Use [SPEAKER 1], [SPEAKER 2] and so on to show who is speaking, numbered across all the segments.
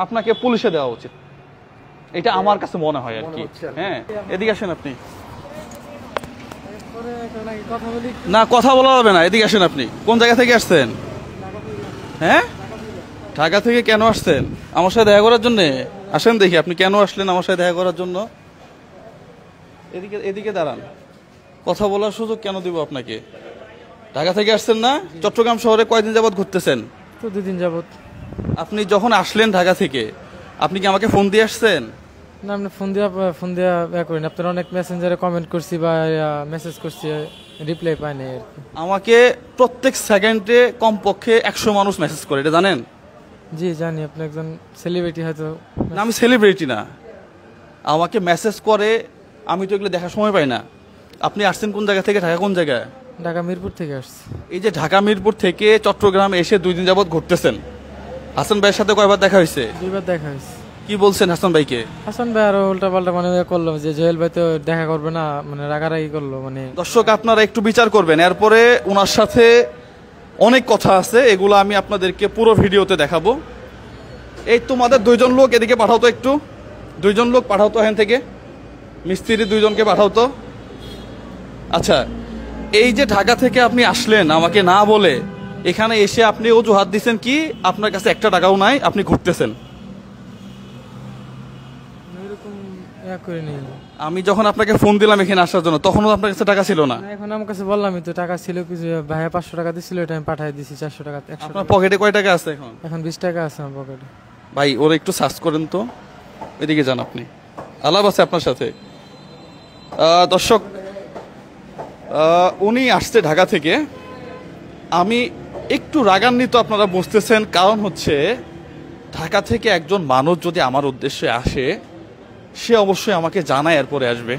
[SPEAKER 1] আপনাকে পুলিশে দেওয়া উচিত, এটা আমার কাছে মনে হয় আর কি। হ্যাঁ, এদিকে আসেন আপনি। না, কথা বলা হবে না, এদিকে আসেন। আপনি কোন জায়গা থেকে আসছেন? হ্যাঁ, ঢাকা থেকে কেন আসছেন? আমার সাথে দেখা করার জন্য? আসেন দেখি আপনি কেন আসলেন আমার সাথে দেখা করার জন্য। এদিকে এদিকে দাঁড়ান, কথা বলার সুযোগ কেন দিব আপনাকে? ঢাকা থেকে আসছেন না? চট্টগ্রাম শহরে কয়দিন যাবত ঘুরতেছেন?
[SPEAKER 2] তো 2 দিন যাবত।
[SPEAKER 1] আপনি যখন আসলেন ঢাকা থেকে, আপনি কি আমাকে ফোন দিয়ে আসছেন?
[SPEAKER 2] না, আপনি ফোন দিয়া করেন। আপনার অনেক মেসেঞ্জারে কমেন্ট করছি বা মেসেজ করছি, রিপ্লাই পাইনি আর কি।
[SPEAKER 1] আমাকে প্রত্যেক সেকেন্ডে কমপক্ষে 100 মানুষ মেসেজ করে, এটা জানেন?
[SPEAKER 2] জি জানি, আপনি একজন সেলিব্রিটি হয়তো।
[SPEAKER 1] না, আমি সেলিব্রিটি না, আমাকে মেসেজ করে, আমি তো এগুলো দেখার সময় পাই না। আপনি আসছেন কোন জায়গা থেকে? ঢাকা কোন জায়গায়?
[SPEAKER 2] ঢাকা মিরপুর থেকে আসছি।
[SPEAKER 1] এই যে ঢাকা মিরপুর থেকে চট্টগ্রাম এসে 2 দিন যাবত ঘুরতেছেন, হাসান ভাইয়ের সাথে কয়বার দেখা হয়েছে?
[SPEAKER 2] 2বার দেখা হয়েছে।
[SPEAKER 1] কি বলছেন হাসান ভাইকে?
[SPEAKER 2] হাসান ভাই আরো উল্টা পাল্টা মানে করলো যে জহেল ভাই তো দেখা করবে না, মানে রাগারাগি করলো। মানে
[SPEAKER 1] দর্শক আপনারা একটু বিচার করবেন, এরপরে ওনার সাথে অনেক কথা আছে, এগুলো আমি আপনাদেরকে পুরো ভিডিওতে দেখাবো। এই তোমাদের 2 জন লোক এদিকে পাঠাও তো, একটু 2 জন লোক পাঠাও তো এখান থেকে, মিস্ত্রি 2 জনকে পাঠাও তো। আচ্ছা, এই যে ঢাকা থেকে আপনি আসলেন আমাকে না বলে, এখানে এসে আপনি অজুহাত দিচ্ছেন কি আপনার কাছে 1 টাকাও নাই, আপনি ঘুরতেছেন।
[SPEAKER 2] এরকম করিনি।
[SPEAKER 1] আমি যখন আপনাকে ফোন দিলাম এখানে আসার জন্য, তখনও আপনার কাছে টাকা ছিল না?
[SPEAKER 2] এখন আমার কাছে বললামই তো, টাকা ছিল কিছু, ভাইয়া 500 টাকা দিছিল, এটা আমি পাঠিয়ে দিছি। 400 টাকা, 100
[SPEAKER 1] আপনার
[SPEAKER 2] টাকা।
[SPEAKER 1] পকেটে কয় টাকা আছে এখন?
[SPEAKER 2] এখন 20 টাকা আছে আমার পকেটে।
[SPEAKER 1] ভাই ওরা একটু সার্চ করেন তো, এদিকে যান আপনি, আলাপ আছে আপনার সাথে। দর্শক, উনি আসছে ঢাকা থেকে। আমি একটু রাগান্বিত, আপনারা বুঝতেছেন, কারণ হচ্ছে ঢাকা থেকে একজন মানুষ যদি আমার উদ্দেশ্যে আসে, সে অবশ্যই আমাকে জানায় এরপরে আসবে।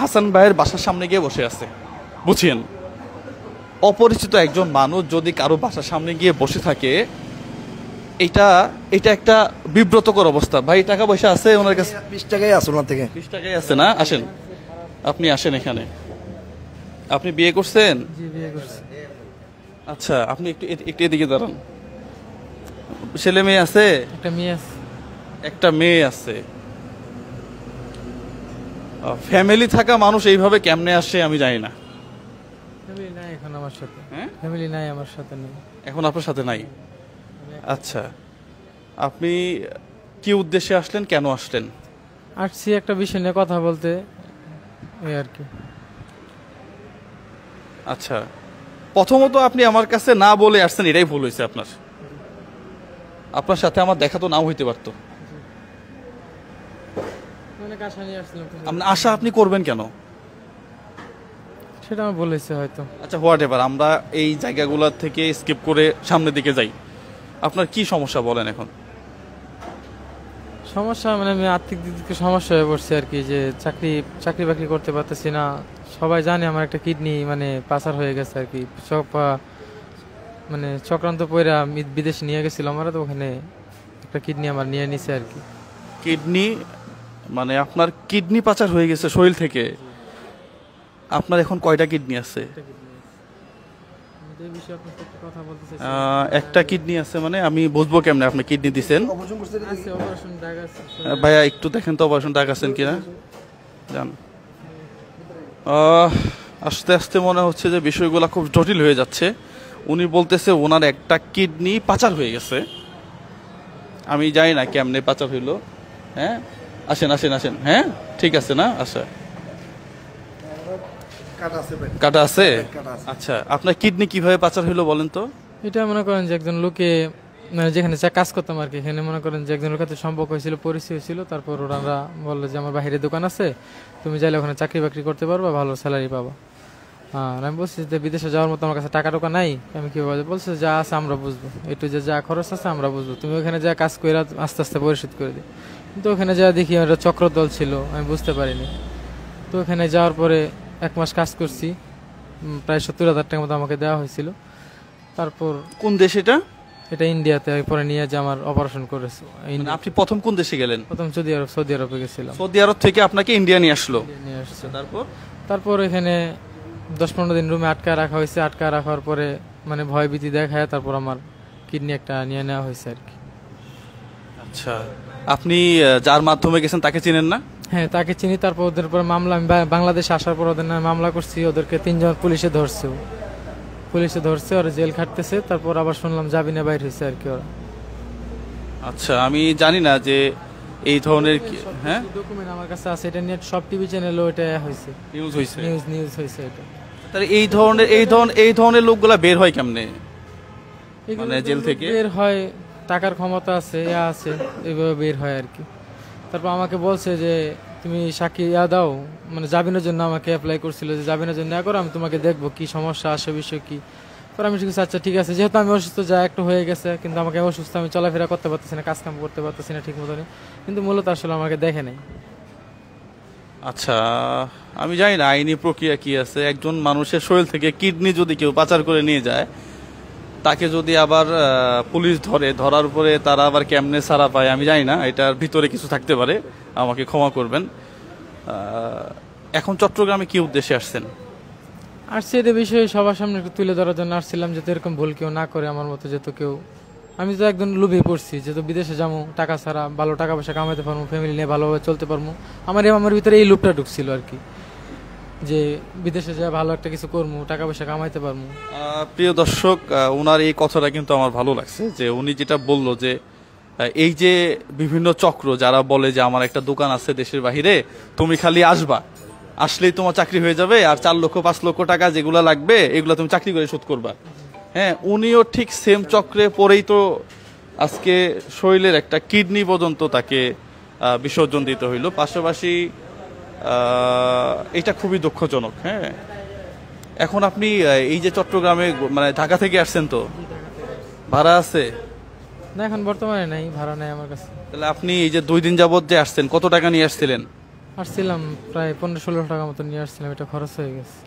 [SPEAKER 1] হাসান ভাইয়ের বাসার সামনে গিয়ে বসে আছে, বুঝছেন? অপরিচিত একজন মানুষ যদি কারো বাসার সামনে গিয়ে বসে থাকে, এটা একটা বিব্রতকর অবস্থা। ভাই টাকা পয়সা আছে ওনার কাছে?
[SPEAKER 3] 20 টাকাই আছে ওনার থেকে।
[SPEAKER 1] 20 টাকাই আছে না? আসেন, আপনি আসেন এখানে। আপনি বিয়ে করছেন?
[SPEAKER 2] জি, বিয়ে করছি।
[SPEAKER 1] আচ্ছা, আপনি একটু এদিকে দাঁড়ান। ছেলে মেয়ে আছে?
[SPEAKER 2] একটা মেয়ে আছে।
[SPEAKER 1] একটা মেয়ে আছে। ফ্যামিলি থাকা মানুষ এইভাবে কেমনে আসে আমি জানি না।
[SPEAKER 2] ফ্যামিলি নাই এখন আমার সাথে।
[SPEAKER 1] হ্যাঁ,
[SPEAKER 2] ফ্যামিলি নাই আমার সাথে, নেই
[SPEAKER 1] এখন আপনার সাথে নাই। আচ্ছা, আপনি কি উদ্দেশ্যে আসলেন, কেন আসলেন?
[SPEAKER 2] আসছি একটা বিষয় নিয়ে কথা বলতে, এই আর কি।
[SPEAKER 1] আচ্ছা, প্রথমত আপনি আমার কাছে না বলে আসছেন, এটাই ভুল হয়েছে আপনার। আপনার সাথে আমার দেখা তো নাও হইতে পারতো।
[SPEAKER 2] অনেক আশা নিয়ে আসছিলাম,
[SPEAKER 1] আশা আপনি করবেন কেন?
[SPEAKER 2] সেটা আমার বলেছে হয়তো।
[SPEAKER 1] আচ্ছা, হোয়াট এভার, আমরা এই জায়গাগুলোর থেকে স্কিপ করে সামনের দিকে যাই। আপনার কি সমস্যা বলেন এখন?
[SPEAKER 2] সমস্যা মানে আমি আর্থিক দিক থেকে সমস্যা হয়ে পড়ছি আর কি, যে চাকরি বাকরি করতে পারতেছি না। সবাই জানে আমার একটা কিডনি মানে পাচার হয়ে গেছে আর কি। সব মানে চক্রান্ত পয়রা বিদেশে নিয়ে গেছিল আমরা, তো ওখানে একটা কিডনি আমার নিয়ে নিছে আর কি।
[SPEAKER 1] কিডনি মানে আপনার কিডনি পাচার হয়ে গেছে শরীর থেকে? আপনার এখন কয়টা কিডনি আছে? একটা কিডনি আছে মানে আমি বুঝবো কেমনে আপনি কিডনি দিছেন? ভাইয়া একটু দেখেন তো অপারেশন দাগ আছেন কিনা। জান, আস্তে আস্তে মনে হচ্ছে যে বিষয়গুলো খুব জটিল হয়ে যাচ্ছে। উনি বলতেছে ওনার একটা কিডনি পাচার হয়ে গেছে। আমি জানি না কেমনে পাচার হইলো। হ্যাঁ, আসেন আসেন আসেন। হ্যাঁ, ঠিক আছে না? আচ্ছা, কাটা আছে? আচ্ছা, আপনার কিডনি কিভাবে পাচার হইলো বলেন তো?
[SPEAKER 2] এটা মনে করেন যে একজন লোকে, মানে যেখানে কাজ করতাম আর কি, এখানে মনে করেন যে একজনের সাথে সম্পর্ক হয়েছিল, পরিচয় হয়েছিল। তারপর ওরা বললো যে আমার বাইরে দোকান আছে, তুমি চাইলে ওখানে চাকরি বাকরি করতে পারবা, ভালো স্যালারি পাবা। আর আমি বলছি যে বিদেশে যাওয়ার মতো আমার কাছে টাকা টোকা নাই, আমি কি বলবো? বলছে যা আছে আমরা বুঝবো, একটু যে যা খরচ আছে আমরা বুঝবো, তুমি ওখানে যা কাজ করে আস্তে আস্তে পরিশোধ করে দিই। কিন্তু ওখানে যা দেখি একটা চক্রদল ছিল, আমি বুঝতে পারিনি। তো ওখানে যাওয়ার পরে 1 মাস কাজ করছি, প্রায় 70,000 টাকার মতো আমাকে দেওয়া হয়েছিল। তারপর
[SPEAKER 1] কোন দেশ এটা?
[SPEAKER 2] এটা ইন্ডিয়াতে। পরে নিয়ে যে আমার অপারেশন করেছে।
[SPEAKER 1] মানে আপনি প্রথম কোন দেশে গেলেন?
[SPEAKER 2] প্রথম সৌদি আরবে গেছিলাম।
[SPEAKER 1] সৌদি আরব থেকে আপনাকে ইন্ডিয়া নিয়ে আসলো?
[SPEAKER 2] নিয়ে আসছে।
[SPEAKER 1] তারপর
[SPEAKER 2] এখানে 10-15 দিন রুমে আটকা রাখা হয়েছে। আটকা রাখার পরে মানে ভয় ভীতি দেখায় তারপর আমার কিডনি একটা নিয়ে নেওয়া হয়েছে আর কি।
[SPEAKER 1] আচ্ছা, আপনি যার মাধ্যমে গেছেন তাকে চিনেন না?
[SPEAKER 2] হ্যাঁ, তাকে চিনি। তারপর ওদের উপর মামলা, আমি বাংলাদেশে আসার পর ওদের নামে মামলা করছি। ওদেরকে 3 জন পুলিশে ধরছে, ওরা জেল খাটতেছে। তারপর আবার শুনলাম জামিনে বাইর হয়েছে আর কি ওরা।
[SPEAKER 1] আচ্ছা, আমি জানি না যে এই ধরনের হ্যাঁ
[SPEAKER 2] ডকুমেন্ট আমার কাছে আছে, এটা নিয়ে সব টিভি চ্যানেলও এটা হয়েছে,
[SPEAKER 1] নিউজ হয়েছে।
[SPEAKER 2] নিউজ হয়েছে এটা।
[SPEAKER 1] তাহলে এই ধরনের লোকগুলা বের হয় কেমনে, মানে জেল থেকে?
[SPEAKER 2] বের হয়, টাকার ক্ষমতা আছে, আছে, এইভাবে বের হয় আর কি। তারপর আমাকে বলছে যে তুমি সাক্ষী দাও, মানে জামিনের জন্য আমাকে অ্যাপ্লাই করছিল যে জামিনের জন্য করো, আমি তোমাকে দেখবো কি সমস্যা আসে, বিষয় কি। পরে আমি ঠিক আছে, আচ্ছা ঠিক আছে, যেহেতু আমি অসুস্থ, যা একটু হয়ে গেছে, কিন্তু আমাকে অসুস্থ, আমি চলাফেরা করতে পারতেছি না, কাজকাম করতে পারতেছি না ঠিক মতনই, কিন্তু মূলত আসলে আমাকে দেখে নাই।
[SPEAKER 1] আচ্ছা, আমি জানি না আইনি প্রক্রিয়া কি আছে। একজন মানুষের শরীর থেকে কিডনি যদি কেউ পাচার করে নিয়ে যায়, তাকে যদি আবার পুলিশ ধরার পরে তারা আবার কেমনে ছাড়া পায় আমি জানি না, এটার ভিতরে কিছু থাকতে পারে, আমাকে ক্ষমা করবেন। এখন চট্টগ্রামে কি উদ্দেশ্যে আসছেন?
[SPEAKER 2] আসছি এটা বিষয়ে সবার সামনে একটু তুলে ধরার জন্য আসছিলাম, যাতে এরকম ভুল কেউ না করে আমার মতো, যেহেতু কেউ, আমি তো একদম লুভে পড়ছি, যেহেতু বিদেশে যাবো, টাকা ছাড়া ভালো টাকা পয়সা কামাইতে পারবো, ফ্যামিলি নিয়ে ভালোভাবে চলতে পারবো। আমার ভিতরে এই লুপটা ঢুকছিল আর কি, যে বিদেশে যা ভালো একটা কিছু করবো, টাকা পয়সা কামাইতে পারবো।
[SPEAKER 1] প্রিয় দর্শক, ওনার এই কথাটা কিন্তু আমার ভালো লাগছে, যে উনি যেটা বললো যে এই যে বিভিন্ন চক্র যারা বলে যে আমার একটা দোকান আছে দেশের বাহিরে, তুমি খালি আসবা, আসলেই তোমার চাকরি হয়ে যাবে, আর 4 লক্ষ 5 লক্ষ টাকা যেগুলো লাগবে এগুলো তুমি চাকরি করে শোধ করবা। হ্যাঁ, উনিও ঠিক সেম চক্রে পড়েই তো আজকে শরীরের একটা কিডনি পর্যন্ত তাকে বিসর্জন দিতে হইল। পাশাপাশি এটা খুবই দুঃখজনক। হ্যাঁ, এখন আপনি এই যে চট্টগ্রামে, মানে ঢাকা থেকে আসছেন, তো ভাড়া আছে?
[SPEAKER 2] না, এখন বর্তমানে নাই, ভাড়া নাই আমার কাছে।
[SPEAKER 1] তাহলে আপনি এই যে 2 দিন যাবত যে আসছেন, কত টাকা নিয়ে আসছিলেন?
[SPEAKER 2] আসছিলাম প্রায় 15-16 টাকা মতো নিয়ে আসছিলাম, এটা খরচ হয়ে গেছে।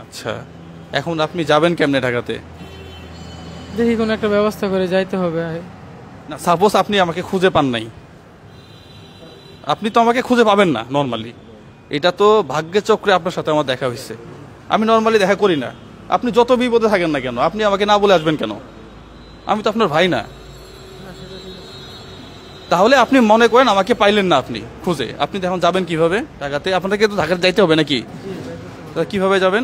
[SPEAKER 1] আচ্ছা, এখন আপনি যাবেন কেমনে ঢাকাতে?
[SPEAKER 2] দেখি কোনো একটা ব্যবস্থা করে যাইতে হবে।
[SPEAKER 1] না, সাপোজ আপনি আমাকে খুঁজে পান নাই, আপনি তো আমাকে খুঁজে পাবেন না নর্মালি, এটা তো ভাগ্যের চক্রে আপনার সাথে আমার দেখা হয়েছে। আমি নর্মালি দেখা করি না, আপনি যত বিপদে থাকেন না কেন, আপনি আমাকে না বলে আসবেন কেন? আমি তো আপনার ভাই না। তাহলে আপনি মনে করেন আমাকে পাইলেন না আপনি খুঁজে, আপনি এখন যাবেন কিভাবে ঢাকাতে? আপনাকে তো ঢাকাতে যাইতে হবে নাকি? কিভাবে যাবেন?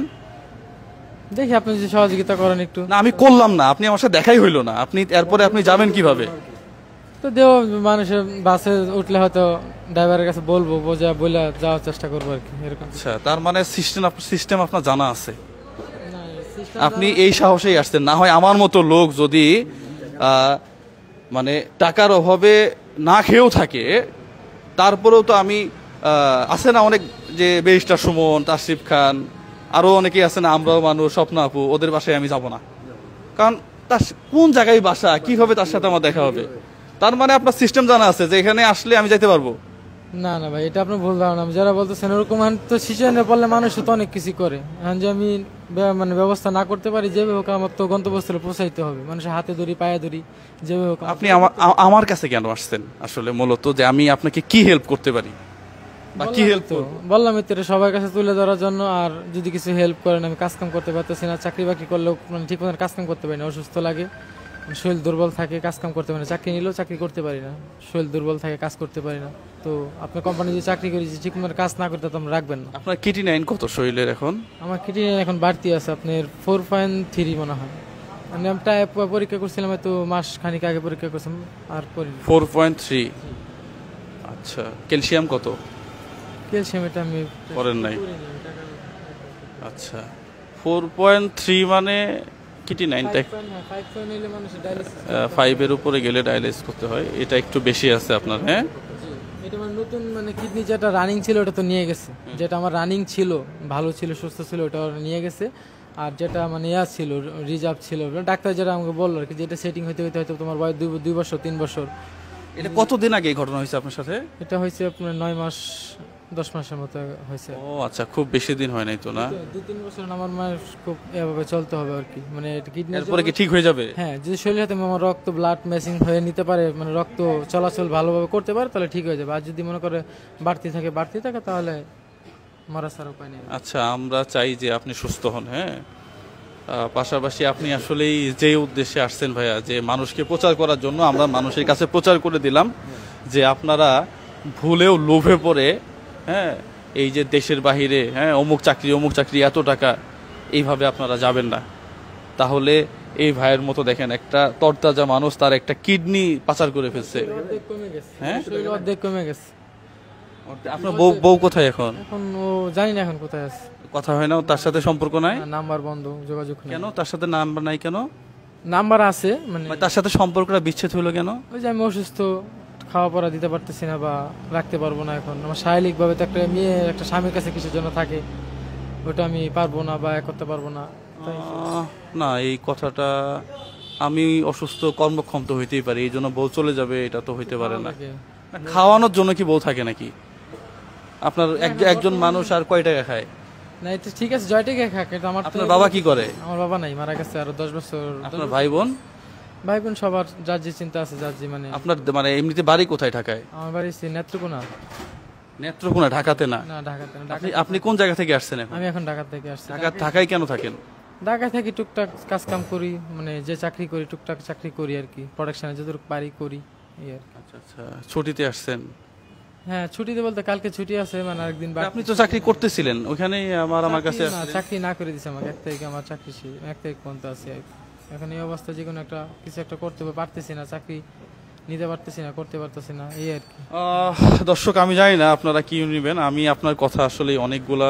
[SPEAKER 2] দেখি আপনি যদি সহযোগিতা করেন একটু।
[SPEAKER 1] না, আমি করলাম না, আপনি আমার সাথে দেখাই হইলো না, আপনি এরপরে আপনি যাবেন কিভাবে?
[SPEAKER 2] তো মানুষের বাসে উঠলে হয়তো ড্রাইভারের কাছে বলবো, বলে যাওয়ার চেষ্টা করবো আর কি, এরকম।
[SPEAKER 1] আচ্ছা, তার মানে সিস্টেম আপনার জানা আছে, আপনি এই সাহসেই আসছেন। না হয় আমার মতো লোক যদি মানে টাকার অভাবে না খেয়েও থাকে, তারপরেও তো আমি আছে না অনেক, যে ব্যারিস্টার সুমন, তাসরিফ খান, আরো অনেকেই আছে না, আমরাও মানুষ, স্বপ্ন আপু, ওদের বাসায় আমি যাব না। কারণ তার কোন জায়গায় বাসা, কিভাবে তার সাথে আমার দেখা হবে? তার মানে আপনার সিস্টেম জানা আছে যে এখানে আসলে আমি যাইতে পারবো?
[SPEAKER 2] না না ভাই, এটা আপনার ভুল ধারণা। যারা বলতেছেন ওরকম, তো সিচুয়েশনে পড়লে মানুষ তো অনেক কিছু করে। এখন যে আমি মানে ব্যবস্থা না করতে পারি, যেভাবে হোক আমার তো গন্তব্যস্থলে পৌঁছাইতে হবে, মানুষের হাতে ধরি, পায়ে ধরি, যেভাবে হোক।
[SPEAKER 1] আপনি আমার কাছে কেন আসছেন আসলে, মূলত যে আমি আপনাকে কি হেল্প করতে পারি বা কি হেল্প?
[SPEAKER 2] তো বললাম তো, সবার কাছে তুলে ধরার জন্য। আর যদি কিছু হেল্প করেন, আমি কাজকাম করতে পারতেছি না, চাকরি বাকরি করলেও মানে ঠিক মতো কাজকাম করতে পারি না, অসুস্থ লাগে, শরীর দুর্বল থাকে, কাজকাম করতে পারি না, চাকরি নিলেও চাকরি করতে পারি না, শরীর দুর্বল থাকে, কাজ করতে পারি না। তো আপনার কোম্পানি যে চাকরি করি, ঠিক মতো কাজ না করতে তো আমরা রাখবেন না।
[SPEAKER 1] আপনার কিডনি কত শরীরের এখন?
[SPEAKER 2] আমার কিডনি এখন বাড়তি আছে, আপনার 4.3 মনে হয়। মানে আমি পরীক্ষা করছিলাম, তো মাস খানিক আগে পরীক্ষা করছিলাম। আর
[SPEAKER 1] 4.3। আচ্ছা, ক্যালসিয়াম কত?
[SPEAKER 2] ক্যালসিয়াম এটা আমি
[SPEAKER 1] করেন নাই। আচ্ছা, 4.3 মানে কিডনি 5-এর উপরে গেলে ডায়ালিসিস করতে হয়, এটা একটু বেশি আছে আপনার। হ্যাঁ,
[SPEAKER 2] এটা মানে নতুন, মানে কিডনি যেটা রানিং ছিল ওটা তো নিয়ে গেছে, যেটা আমার রানিং ছিল, ভালো ছিল, সুস্থ ছিল, ওটা নিয়ে গেছে। আর যেটা মানে ছিল, রিজার্ভ ছিল, ডাক্তার যেটা আমাকে বললো আর কি, যেটা সেটিং হইতে হইতে হয়তো তোমার বয়স 2 বছর 3 বছর।
[SPEAKER 1] এটা কতদিন আগে এই ঘটনা হয়েছে আপনার সাথে?
[SPEAKER 2] এটা হয়েছে আপনার 9 মাস 10 মাসের মতো হয়েছে।
[SPEAKER 1] ও আচ্ছা, খুব বেশি দিন হয় নাই তো? না,
[SPEAKER 2] 2-3 বছর আমার মায়ের খুব এভাবে চলতে হবে আর কি, মানে কিডনি।
[SPEAKER 1] এরপরে কি ঠিক হয়ে যাবে?
[SPEAKER 2] হ্যাঁ, যদি শরীরের সাথে আমার রক্ত ব্লাড ম্যাচিং হয়ে নিতে পারে, মানে রক্ত চলাচল ভালোভাবে করতে পারে, তাহলে ঠিক হয়ে যাবে। আর যদি মনে করে বাড়তি থাকে, তাহলে মারা ছাড়া উপায় নেই।
[SPEAKER 1] আচ্ছা, আমরা চাই যে আপনি সুস্থ হন। হ্যাঁ, পাশাপাশি আপনি আসলেই যে উদ্দেশ্যে আসছেন ভাইয়া, যে মানুষকে প্রচার করার জন্য আমরা মানুষের কাছে প্রচার করে দিলাম যে আপনারা ভুলেও লোভে পড়ে, হ্যাঁ, এই যে দেশের বাহিরে, হ্যাঁ, অমুক চাকরি এত টাকা, এইভাবে আপনারা যাবেন না। তাহলে এই ভাইয়ের মতো দেখেন একটা তরতাজা মানুষ তার একটা কিডনি পাচার করে ফেলছে। হ্যাঁ,
[SPEAKER 2] অর্ধেক কমে গেছে।
[SPEAKER 1] আপনার বউ কোথায় এখন?
[SPEAKER 2] এখন ও জানি না এখন কোথায় আছে,
[SPEAKER 1] কথা হয় না, তার সাথে সম্পর্ক নাই
[SPEAKER 2] নাম্বার বন্ধ, যোগাযোগ নেই।
[SPEAKER 1] কেন? তার সাথে নাম্বার নাই কেন?
[SPEAKER 2] নাম্বার আছে মানে
[SPEAKER 1] মানে তার সাথে সম্পর্কটা বিচ্ছেদ হলো কেন?
[SPEAKER 2] ওই যে আমি অসুস্থ, খাওয়া পড়া দিতে পারতেছি না বা রাখতে পারবো না। এখন আমার শারীরিক ভাবে তো একটা মেয়ে একটা স্বামীর কাছে কিছুর জন্য থাকে, ওটা আমি পারবো না বা করতে পারবো না। তাই
[SPEAKER 1] না, এই কথাটা, আমি অসুস্থ কর্মক্ষম তো হইতেই পারি, এই জন্য বউ চলে যাবে এটা তো হইতে পারে না।
[SPEAKER 2] আমাকে
[SPEAKER 1] খাওয়ানোর জন্য কি বউ থাকে নাকি? আপনার একজন মানুষ আর কয় টাকা খায়?
[SPEAKER 2] না, এটা ঠিক আছে, জয়টাকে খাক, এটা আমার তো-
[SPEAKER 1] আপনার বাবা কি করে?
[SPEAKER 2] আমার বাবা নাই, মারা গেছে আরো 10 বছর।
[SPEAKER 1] আপনার ভাই বোন?
[SPEAKER 2] ভাই বোন সবার যার যে চিন্তা আছে, যার যে মানে।
[SPEAKER 1] আপনার মানে এমনিতে বাড়ি কোথায় ঢাকায়?
[SPEAKER 2] আমার বাড়ি হচ্ছে নেত্রকোনা।
[SPEAKER 1] নেত্রকোনা, ঢাকাতে না?
[SPEAKER 2] না, ঢাকাতে না।
[SPEAKER 1] আপনি কোন জায়গা থেকে আসছেন এখন?
[SPEAKER 2] আমি এখন ঢাকা থেকে আসছি।
[SPEAKER 1] ঢাকায় কেন থাকেন?
[SPEAKER 2] ঢাকায় থাকি, টুকটাক কাজ কাম করি, মানে যে চাকরি করি টুকটাক চাকরি করি আর কি, প্রোডাকশনে যতটুকু পারি করি, এই আর কি।
[SPEAKER 1] আচ্ছা আচ্ছা, ছুটিতে আসছেন?
[SPEAKER 2] হ্যাঁ, ছুটিতে বলতে কালকে ছুটি আছে, মানে আরেকদিন বাকি।
[SPEAKER 1] আপনি তো চাকরি করতেছিলেন ওখানে, আমার কাছে
[SPEAKER 2] না, চাকরি না করে দিছে আমাকে। 1 তারিখে আমার চাকরি শেষ, 1 তারিখ পর্যন্ত আছে আর কি। এখন এই অবস্থা যে কোনো একটা কিছু একটা করতে পারতেছি না, চাকরি নিতে পারতেছি না, করতে পারতেছি না, এই আর কি।
[SPEAKER 1] দর্শক, আমি জানি না আপনারা কি নেবেন, আমি আপনার কথা আসলে অনেকগুলা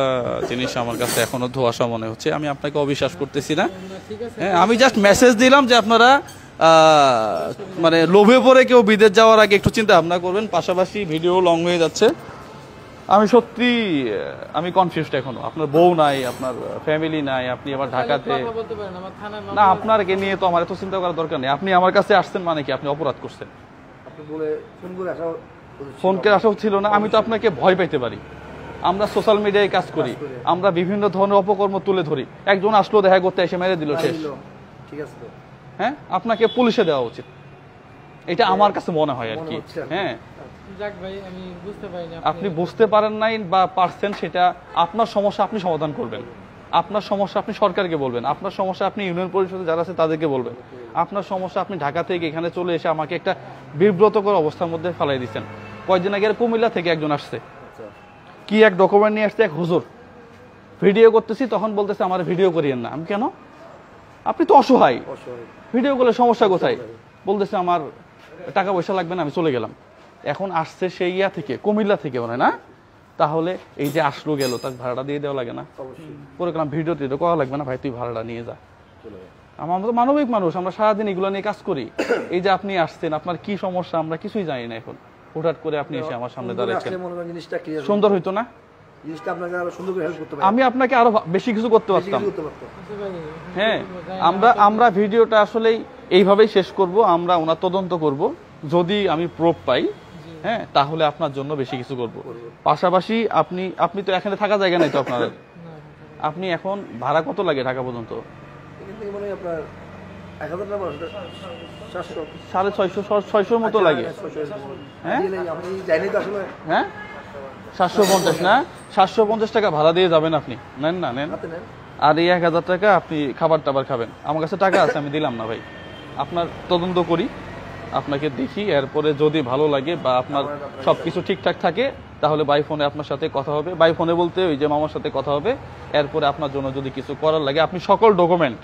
[SPEAKER 1] জিনিস আমার কাছে এখনো ধোঁয়াশা মনে হচ্ছে, আমি আপনাকে অবিশ্বাস করতেছি না।
[SPEAKER 2] ঠিক আছে,
[SPEAKER 1] হ্যাঁ, আমি জাস্ট মেসেজ দিলাম যে আপনারা মানে লোভে পড়ে কেউ বিদেশ যাওয়ার আগে একটু চিন্তা ভাবনা করবেন। পাশাপাশি ভিডিও লং হয়ে যাচ্ছে, আমি সত্যি আমি কনফিউজড এখনো। আপনার বউ নাই, আপনার ফ্যামিলি নাই, আপনি আবার ঢাকাতে।
[SPEAKER 2] কথা বলতে পারেন, আমার থানায়
[SPEAKER 1] না,
[SPEAKER 2] মামলা-
[SPEAKER 1] আপনাকে নিয়ে তো আমার এত চিন্তা করার দরকার নেই। আপনি আমার কাছে আসছেন মানে কি আপনি অপরাধ করছেন? ফোন করে আসাও ছিল না। আমি তো আপনাকে ভয় পাইতে পারি। আমরা সোশ্যাল মিডিয়ায় কাজ করি, আমরা বিভিন্ন ধরনের অপকর্ম তুলে ধরি। একজন আসলো দেখা করতে, এসে মেরে দিল, শেষ।
[SPEAKER 3] ঠিক আছে তো।
[SPEAKER 1] হ্যাঁ, আপনাকে পুলিশে দেওয়া উচিত, এটা আমার কাছে মনে হয় আর কি। হ্যাঁ,
[SPEAKER 2] যাক ভাই, আমি বুঝতে পারিনি
[SPEAKER 1] আপনি বুঝতে পারেন নাই বা পারছেন, সেটা আপনার সমস্যা, আপনি সমাধান করবেন। আপনার সমস্যা আপনি সরকারকে বলবেন, আপনার সমস্যা আপনি ইউনিয়ন পরিষদে যারা আছে তাদেরকে বলবেন, আপনার সমস্যা আপনি ঢাকা থেকে এখানে চলে এসে আমাকে একটা বিব্রতকর অবস্থার মধ্যে ফেলাই দিচ্ছেন। কয়েকদিন আগে কুমিল্লা থেকে একজন আসছে, কি এক ডকুমেন্ট নিয়ে আসছে, এক হুজুর, ভিডিও করতেছি, তখন বলতেছে আমার ভিডিও করিয়েন না। আমি কেন? আপনি তো অসহায়, ভিডিও করলে সমস্যা কোথায়? বলতেছে আমার টাকা পয়সা লাগবে না, আমি চলে গেলাম। এখন আসছে সেই ইয়া থেকে, কুমিল্লা থেকে মনে হয় না? তাহলে এই যে আসলো গেল, তার ভাড়াটা দিয়ে দেওয়া লাগে না? পরে গেলাম, ভিডিও টিডিও করা লাগবে না ভাই, তুই ভাড়াটা নিয়ে যা। আমরা তো মানবিক মানুষ, আমরা সারাদিন এগুলো নিয়ে কাজ করি। এই যে আপনি আসছেন, আপনার কি সমস্যা আমরা কিছুই জানি না। এখন হঠাৎ করে আপনি এসে আমার সামনে দাঁড়াচ্ছেন, সুন্দর হইতো না? আমি আপনাকে আরো বেশি কিছু করতে পারতাম। হ্যাঁ, আমরা ভিডিওটা আসলেই এইভাবেই শেষ করব। আমরা ওনার তদন্ত করব, যদি আমি প্রুফ পাই, হ্যাঁ, তাহলে আপনার জন্য বেশি কিছু করব। পাশাপাশি আপনি তো এখানে থাকা জায়গা নাই তো আপনার। আপনি এখন ভাড়া কত লাগে ঢাকা পর্যন্ত? 650-600 মতো লাগে। হ্যাঁ হ্যাঁ, 750 না, 750 টাকা ভাড়া দিয়ে যাবেন আপনি। নেন না, নেন। আর এই 1000 টাকা আপনি খাবার টাবার খাবেন। আমার কাছে টাকা আছে, আমি দিলাম না ভাই। আপনার তদন্ত করি, আপনাকে দেখি, এরপরে যদি ভালো লাগে বা আপনার সবকিছু ঠিকঠাক থাকে, তাহলে বাই ফোনে আপনার সাথে কথা হবে। বাই ফোনে বলতে ওই যে মামার সাথে কথা হবে। এরপরে আপনার জন্য যদি কিছু করার লাগে, আপনি সকল ডকুমেন্ট,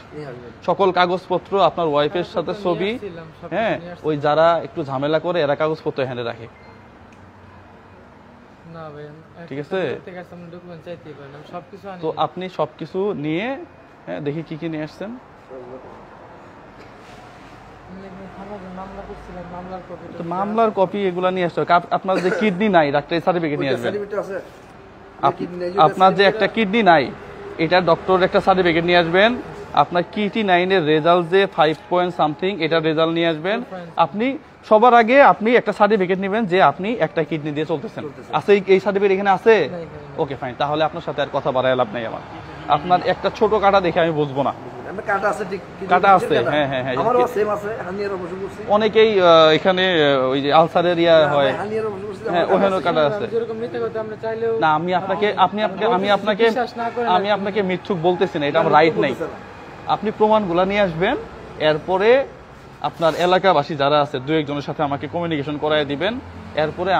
[SPEAKER 1] সকল কাগজপত্র, আপনার ওয়াইফের সাথে ছবি, হ্যাঁ, ওই যারা একটু ঝামেলা করে এরা কাগজপত্র এখানে রাখে।
[SPEAKER 2] না ভাই,
[SPEAKER 1] ঠিক আছে,
[SPEAKER 2] ডকুমেন্ট চাইতেই পারেন, আমি সবকিছু আনি।
[SPEAKER 1] তো আপনি সবকিছু নিয়ে, হ্যাঁ, দেখি কি কি নিয়ে আসছেন। তো মামলার কপি এগুলা নিয়ে আসতে হবে। আপনার যে কিডনি নাই, ডাক্তারের সার্টিফিকেট নিয়ে আসবেন। আপনার যে একটা কিডনি নাই, এটা ডক্টরের একটা সার্টিফিকেট নিয়ে আসবেন। আপনার কিডনি 9 এর রেজাল্ট যে 5 পয়েন্ট সামথিং, এটা রেজাল্ট নিয়ে আসবেন। আপনি সবার আগে আপনি একটা সার্টিফিকেট নেবেন যে আপনি একটা কিডনি দিয়ে চলতেছেন। আছে এই সার্টিফিকেট এখানে আছে? ওকে, ফাইন। তাহলে আপনার সাথে আর কথা বাড়ায় লাভ নাই আমার। আপনার একটা ছোট কাটা দেখে আমি বুঝবো না। কাটা আছে, হ্যাঁ হ্যাঁ হ্যাঁ, অনেকেই এখানে ওই যে আলসারের ইয়া হয়, হ্যাঁ, ওখানেও কাটা আছে। না, আমি আপনাকে মিথ্যুক বলতেছি না, এটা আমার রাইট নাই। আপনি প্রমাণগুলো নিয়ে আসবেন, এরপরে আপনার এলাকাবাসী যারা আছে দু একজনের সাথে আমাকে কমিউনিকেশন করায় দিবেন। এরপরে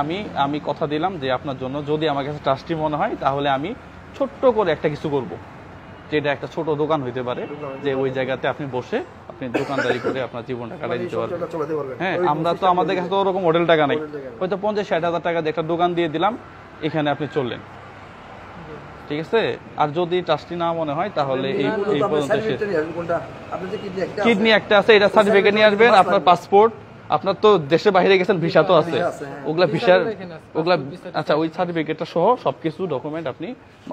[SPEAKER 1] আমি কথা দিলাম যে আপনার জন্য যদি আমার কাছে ট্রাস্টি মনে হয় তাহলে আমি ছোট্ট করে একটা কিছু করব, যেটা একটা ছোট দোকান হইতে পারে, যে ওই জায়গাতে আপনি বসে আপনি দোকানদারি করে আপনার জীবনটা কাটাই দিতে পারবেন। হ্যাঁ, আমরা তো আমাদের কাছে তো ওরকম হোটেল টাকা নেই, হয়তো 50-60 হাজার টাকা দিয়ে একটা দোকান দিয়ে দিলাম, এখানে আপনি চললেন, ঠিক আছে। আর যদি ট্রাস্টি না মনে হয় তাহলে এই পর্যন্ত কিডনি একটা আছে, এটা সার্টিফিকেট নিয়ে আসবেন, আপনার পাসপোর্ট, আপনার তো দেশের বাইরে গেছেন ভিসা তো আছে, ওগুলা ভিসার ওগুলা আচ্ছা ওই সার্টিফিকেটটা সহ সবকিছু ডকুমেন্ট আপনি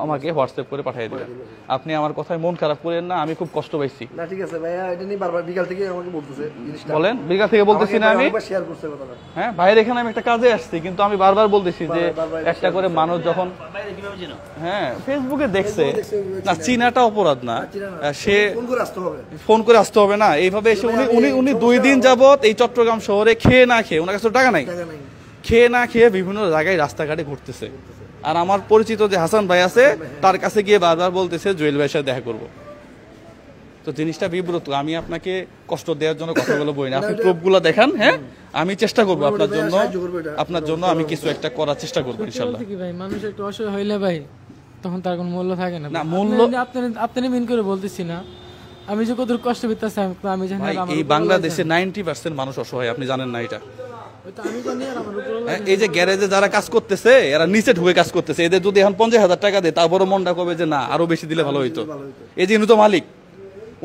[SPEAKER 1] আমাকে হোয়াটসঅ্যাপ করে পাঠিয়ে দিবেন। আপনি আমার কথায় মন খারাপ করেন না, আমি খুব কষ্ট পাইছি।
[SPEAKER 3] না ঠিক আছে ভাইয়া, এটা নিয়ে বারবার বিকাল থেকে আমাকে বলতেছে জিনিসটা।
[SPEAKER 1] বলেন, বিকাল থেকে বলতেছি না আমি?
[SPEAKER 3] শেয়ার করছে কথাটা।
[SPEAKER 1] হ্যাঁ, বাইরে এখানে আমি একটা কাজে আসছি, কিন্তু আমি বারবার বলতেছি যে একটা করে মানুষ যখন হ্যাঁ ফেসবুকে দেখছে না, চিনাটা অপরাধ না, সে ফোন করে আসতে হবে না এইভাবে এসে। উনি 2 দিন যাবত এই চট্টগ্রাম শহরে খেয়ে না খেয়ে, ওনার কাছে টাকা নাই, খেয়ে না খেয়ে বিভিন্ন জায়গায় রাস্তাঘাটে ঘুরতেছে। আর আমার পরিচিত যে হাসান ভাই আছে তার কাছে গিয়ে বারবার বলতেছে জুয়েল ভাইয়ের সাথে দেখা করব। তো জিনিসটা বিব্রত, আমি আপনাকে কষ্ট দেওয়ার জন্য কথাগুলো বলি না, আপনি প্রুফগুলো দেখান। হ্যাঁ, আমি চেষ্টা করবো আপনার জন্য আমি কিছু একটা করার চেষ্টা করবো ইনশাআল্লাহ।
[SPEAKER 2] ভাই মানুষ একটু অসহায় হইলে ভাই তখন তার কোনো মূল্য থাকে না।
[SPEAKER 1] না মূল্য
[SPEAKER 2] আপনি মিন করে বলতেছি না, আমি যে কত কষ্ট পেতেছি আমি জানি।
[SPEAKER 1] এই বাংলাদেশে 90% মানুষ অসহায়, আপনি জানেন না এটা?
[SPEAKER 2] আমি জানি। আর আমার উপর
[SPEAKER 1] এই যে গ্যারেজে যারা কাজ করতেছে এরা নিচে ঢুকে কাজ করতেছে, এদের যদি এখন 50,000 টাকা দেয় তারপরও মনটা করবে যে না আরো বেশি দিলে ভালো হইতো। এই যে ইনি তো মালিক,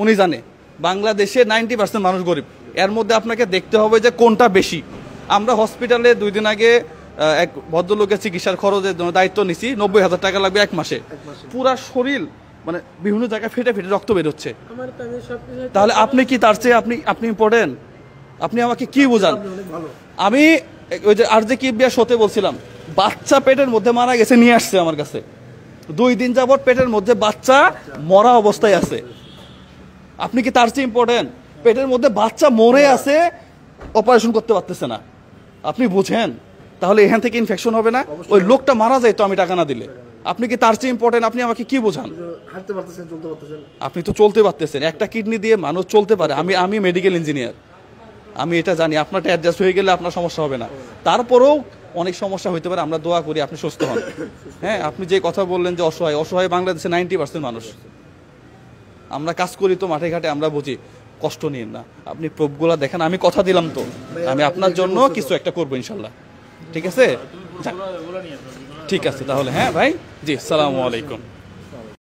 [SPEAKER 1] উনি জানে বাংলাদেশে 90% মানুষ গরিব, এর মধ্যে আপনাকে দেখতে হবে যে কোনটা বেশি। আমরা হসপিটালে 2 দিন আগে এক ভদ্রলোকের চিকিৎসার খরচের জন্য দায়িত্ব নিছি, 90,000 টাকা লাগবে 1 মাসে। পুরা শরীর মানে বিভিন্ন জায়গায় ফেটে ফেটে রক্ত বের হচ্ছে। তাহলে আপনি কি তার চেয়ে আপনি ইম্পর্টেন্ট? আপনি আমাকে কি বোঝান? আমি ওই যে আর যে কি বিয়া শোতে বলছিলাম, বাচ্চা পেটের মধ্যে মারা গেছে, নিয়ে আসছে আমার কাছে। 2 দিন যাবত পেটের মধ্যে বাচ্চা মরা অবস্থায় আছে। আপনি কি তার চেয়ে ইম্পর্টেন্ট? পেটের মধ্যে বাচ্চা মরে আছে, অপারেশন করতে পারতেছে না, আপনি বুঝেন? তাহলে এখান থেকে ইনফেকশন হবে না? ওই লোকটা মারা যায় তো আমি টাকা না দিলে। আপনি কি তার চেয়ে ইম্পর্টেন্ট? আপনি আমাকে কি বোঝান?
[SPEAKER 3] হাঁটতে পারতেছেন, চলতে পারতেছেন,
[SPEAKER 1] আপনি তো চলতে পারতেছেন, একটা কিডনি দিয়ে মানুষ চলতে পারে। আমি মেডিকেল ইঞ্জিনিয়ার, আমি এটা জানি। আপনারটা অ্যাডজাস্ট হয়ে গেলে আপনার সমস্যা হবে না, তারপরেও অনেক সমস্যা হইতে পারে। আমরা দোয়া করি আপনি সুস্থ হন। হ্যাঁ, আপনি যে কথা বললেন যে অসহায় বাংলাদেশে 90% মানুষ। আমরা কাজ করি তো মাঠে ঘাটে, আমরা বুঝি, কষ্ট নিন না। আপনি প্রুফগুলো দেখেন, আমি কথা দিলাম তো আমি আপনার জন্য কিছু একটা করবো ইনশাল্লাহ। ঠিক আছে, ঠিক আছে তাহলে। হ্যাঁ ভাই, জি, আসসালামু আলাইকুম।